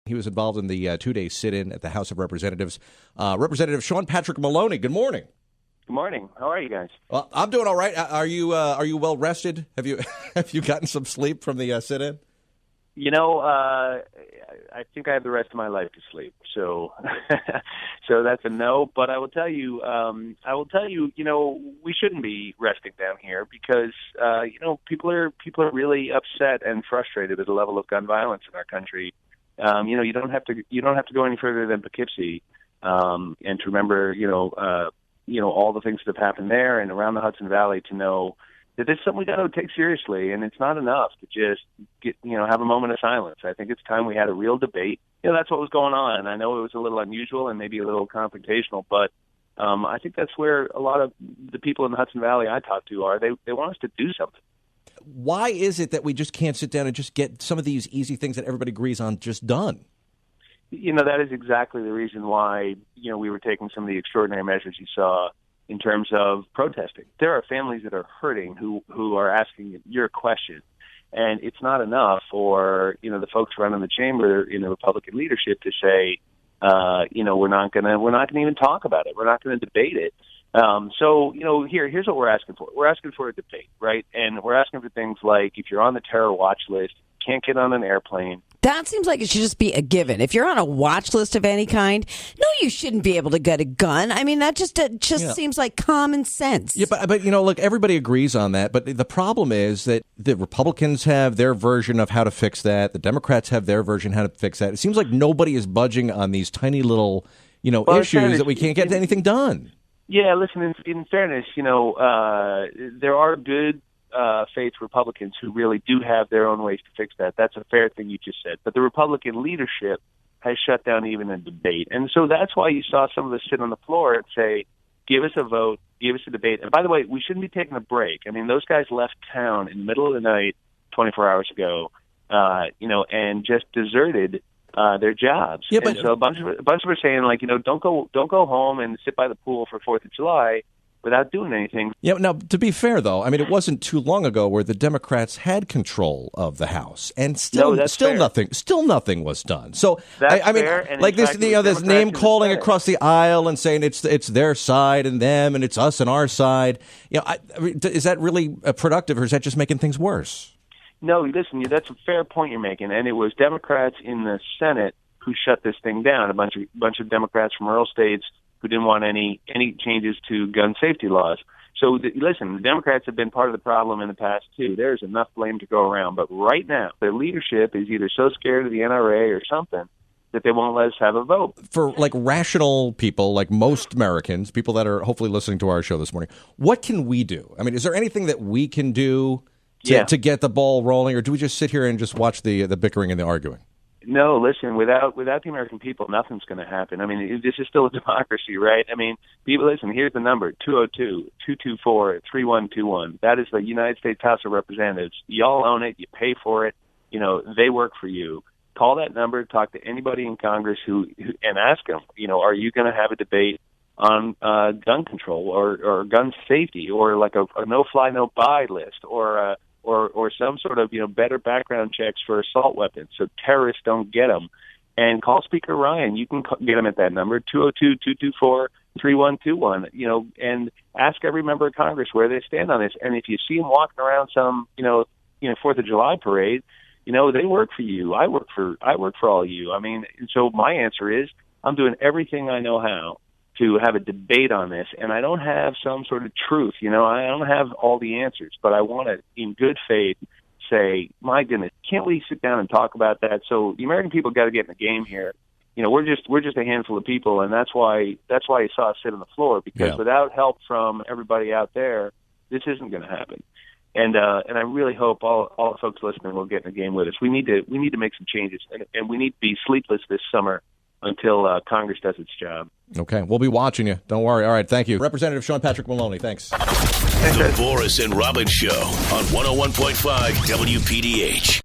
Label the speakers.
Speaker 1: He was involved in the two-day sit-in at the House of Representatives. Representative Sean Patrick Maloney, good morning.
Speaker 2: Good morning. How are you guys?
Speaker 1: Well, I'm doing all right. Are you well rested? Have you gotten some sleep from the sit-in?
Speaker 2: I think I have the rest of my life to sleep. So that's a no. But I will tell you, we shouldn't be resting down here because, people are really upset and frustrated at the level of gun violence in our country. You don't have to go any further than Poughkeepsie, and to remember, all the things that have happened there and around the Hudson Valley to know that this is something we got to take seriously, and it's not enough to just have a moment of silence. I think it's time we had a real debate. That's what was going on. I know it was a little unusual and maybe a little confrontational, but I think that's where a lot of the people in the Hudson Valley I talk to are. They want us to do something.
Speaker 1: Why is it that we just can't sit down and just get some of these easy things that everybody agrees on just done?
Speaker 2: That is exactly the reason why, we were taking some of the extraordinary measures you saw in terms of protesting. There are families that are hurting who are asking your question. And it's not enough for, the folks running the chamber in the Republican leadership to say, we're not going to even talk about it. We're not going to debate it. Here's what we're asking for. We're asking for a debate, right? And we're asking for things like if you're on the terror watch list, can't get on an airplane.
Speaker 3: That seems like it should just be a given. If you're on a watch list of any kind, no, you shouldn't be able to get a gun. I mean, that just seems like common sense.
Speaker 1: Yeah, but look, everybody agrees on that. But the problem is that the Republicans have their version of how to fix that. The Democrats have their version how to fix that. It seems like nobody is budging on these tiny little, issues that we can't get anything done.
Speaker 2: Yeah, listen, in fairness, there are good faith Republicans who really do have their own ways to fix that. That's a fair thing you just said. But the Republican leadership has shut down even a debate. And so that's why you saw some of us sit on the floor and say, give us a vote, give us a debate. And by the way, we shouldn't be taking a break. I mean, those guys left town in the middle of the night 24 hours ago, and just deserted their jobs.
Speaker 1: Yeah,
Speaker 2: and so a bunch of us are saying, don't go home and sit by the pool for 4th of July without doing anything.
Speaker 1: Yeah. Now, to be fair, though, I mean, it wasn't too long ago where the Democrats had control of the House, and still nothing was done. So I mean, like this, this name calling across the aisle and saying it's their side and them, and it's us and our side. Is that really productive, or is that just making things worse?
Speaker 2: No, listen, that's a fair point you're making, and it was Democrats in the Senate who shut this thing down. A bunch of Democrats from rural states who didn't want any changes to gun safety laws. So, listen, the Democrats have been part of the problem in the past, too. There's enough blame to go around. But right now, their leadership is either so scared of the NRA or something that they won't let us have a vote. For,
Speaker 1: rational people, like most Americans, people that are hopefully listening to our show this morning, what can we do? I mean, is there anything that we can do to get the ball rolling, or do we just sit here and just watch the bickering and the arguing?
Speaker 2: No, listen, without the American people, nothing's going to happen. I mean, this is still a democracy, right? I mean, people, listen, here's the number, 202-224-3121. That is the United States House of Representatives. Y'all own it. You pay for it. They work for you. Call that number, talk to anybody in Congress and ask them, are you going to have a debate on gun control or gun safety or like a no-fly, no-buy list or some sort of, better background checks for assault weapons so terrorists don't get them. And call Speaker Ryan. You can get him at that number, 202-224-3121, and ask every member of Congress where they stand on this. And if you see them walking around some, 4th of July parade, they work for you. I work for all of you. I mean, so my answer is I'm doing everything I know how to have a debate on this, and I don't have some sort of truth. I don't have all the answers, but I want to, in good faith, say, my goodness, can't we sit down and talk about that? So the American people got to get in the game here. We're just a handful of people, and that's why you saw us sit on the floor, because without help from everybody out there, this isn't going to happen. And I really hope all the folks listening will get in the game with us. We need to make some changes, and we need to be sleepless this summer until Congress does its job.
Speaker 1: Okay, we'll be watching you. Don't worry. All right, thank you. Representative Sean Patrick Maloney, thanks.
Speaker 4: The Boris and Robin Show on 101.5 WPDH.